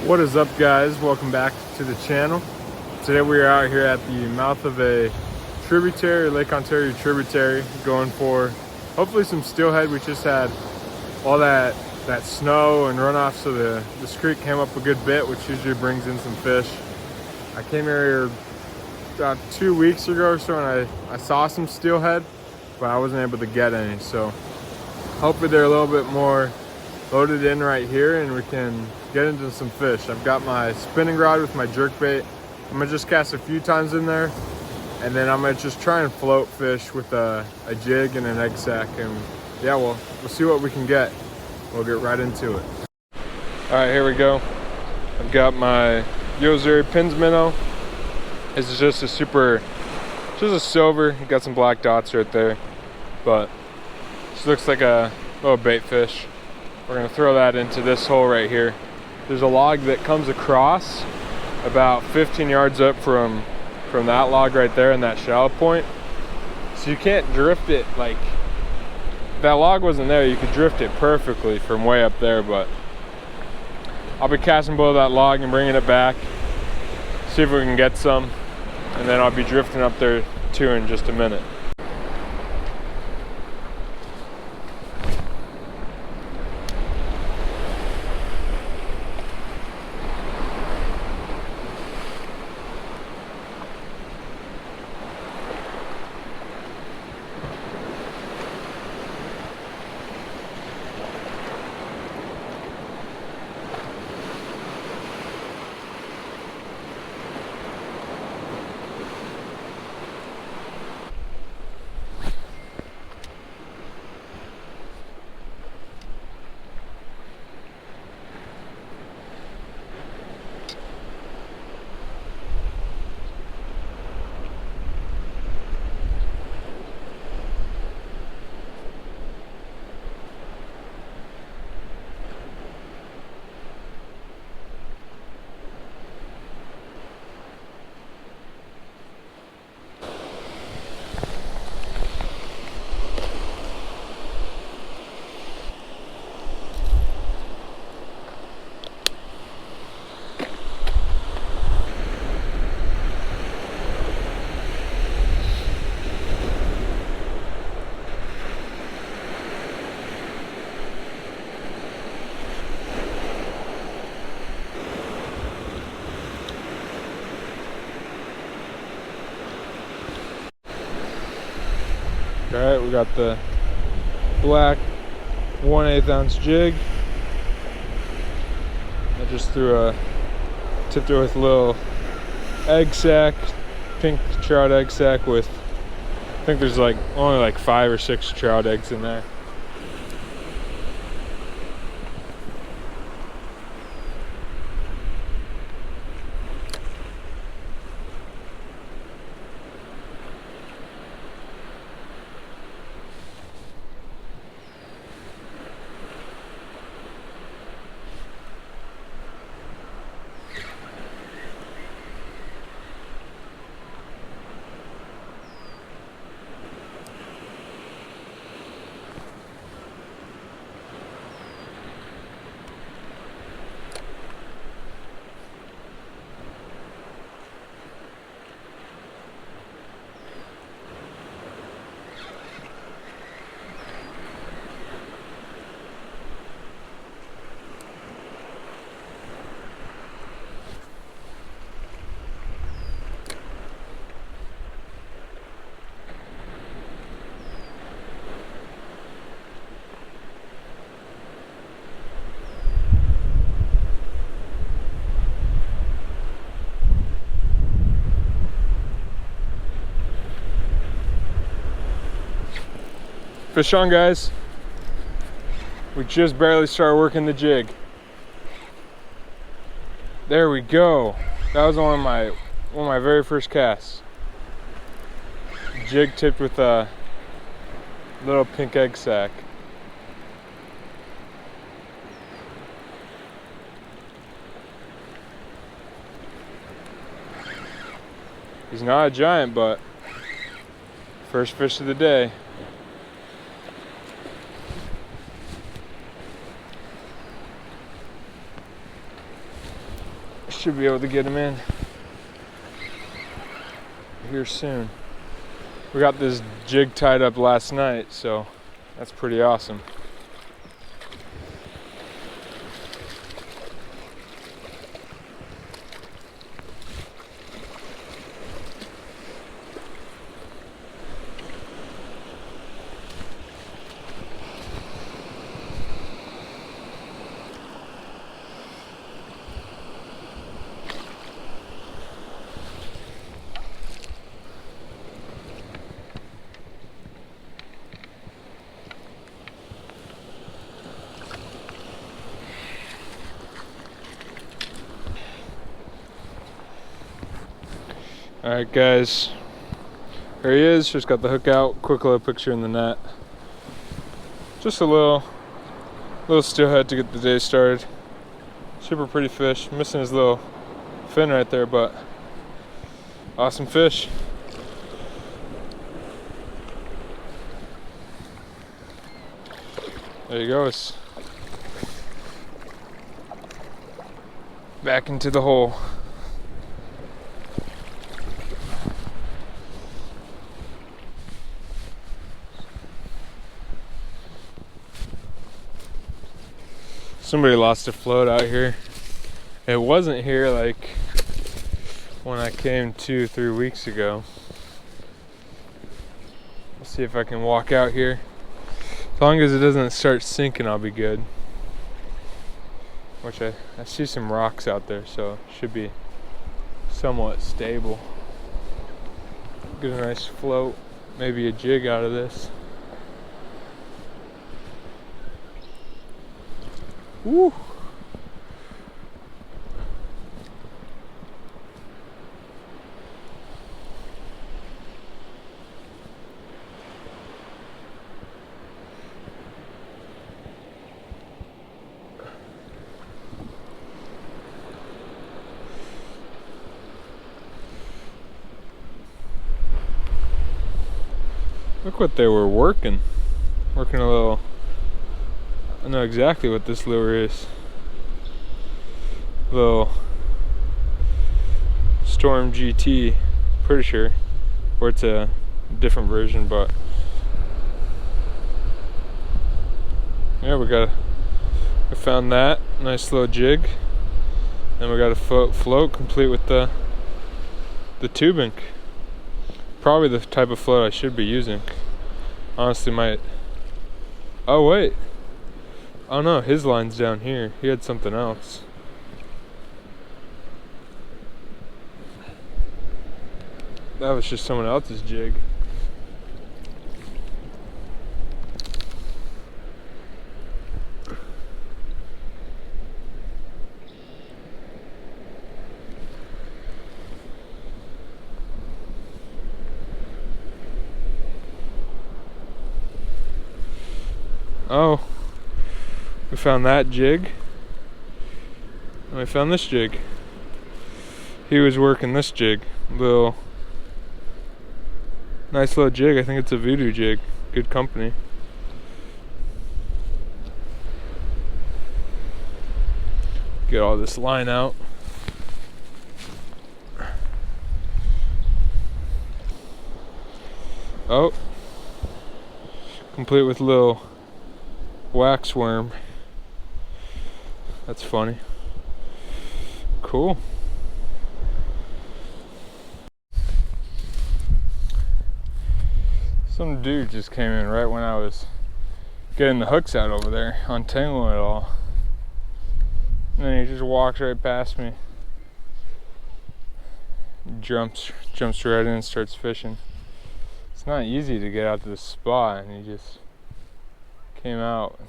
What is up, guys? Welcome back to the channel. Today we are out here at the mouth of a tributary, Lake Ontario tributary, going for hopefully some steelhead. We just had all that snow and runoff, so this creek came up a good bit, which usually brings in some fish. I came here about 2 weeks ago or so, and I saw some steelhead, but I wasn't able to get any. So hopefully they're a little bit more loaded in right here and we can get into some fish. I've got my spinning rod with my jerk bait. I'm gonna just cast a few times in there, and then I'm gonna just try and float fish with a jig and an egg sack, and yeah, we'll see what we can get. We'll get right into it. All right, here we go. I've got my Yozuri Pins minnow. This is just a silver. You got some black dots right there, but this looks like a little bait fish. We're gonna throw that into this hole right here. There's a log that comes across about 15 yards up from that log right there in that shallow point. So you can't drift it, like, if that log wasn't there, you could drift it perfectly from way up there, but I'll be casting below that log and bringing it back, see if we can get some, and then I'll be drifting up there too in just a minute. All right, we got the black 1/8 ounce jig. I just tipped it with a little egg sack, pink trout egg sack with, I think there's only like 5 or 6 trout eggs in there. Fish on, guys. We just barely started working the jig. There we go. That was one of my very first casts. Jig tipped with a little pink egg sack. He's not a giant, but first fish of the day. Should be able to get him in here soon. We got this jig tied up last night, so that's pretty awesome. Alright guys, here he is, just got the hook out, quick little picture in the net. Just a little steelhead to get the day started. Super pretty fish, missing his little fin right there, but awesome fish. There he goes. Back into the hole. Somebody lost a float out here. It wasn't here like when I came 2-3 weeks ago. Let's see if I can walk out here. As long as it doesn't start sinking, I'll be good. Which I see some rocks out there, so it should be somewhat stable. Get a nice float, maybe a jig out of this. Woo! Look what they were working. Working a little. I know exactly what this lure is. Little Storm GT, pretty sure. Or it's a different version, but yeah, we found that nice little jig, and we got a float complete with the tubing. Probably the type of float I should be using. Honestly, might. Oh wait. Oh no, his line's down here. He had something else. That was just someone else's jig. Oh. We found that jig, and we found this jig. He was working this jig, nice little jig. I think it's a voodoo jig. Good company. Get all this line out. Oh, complete with little wax worm. That's funny. Cool. Some dude just came in right when I was getting the hooks out over there, untangling it all. And then he just walks right past me. Jumps right in and starts fishing. It's not easy to get out to the spot, and he just came out,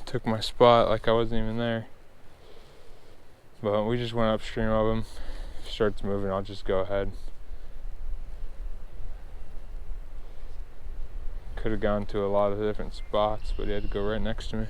took my spot like I wasn't even there. But we just went upstream of him. If he starts moving, I'll just go ahead. Could have gone to a lot of different spots, but he had to go right next to me.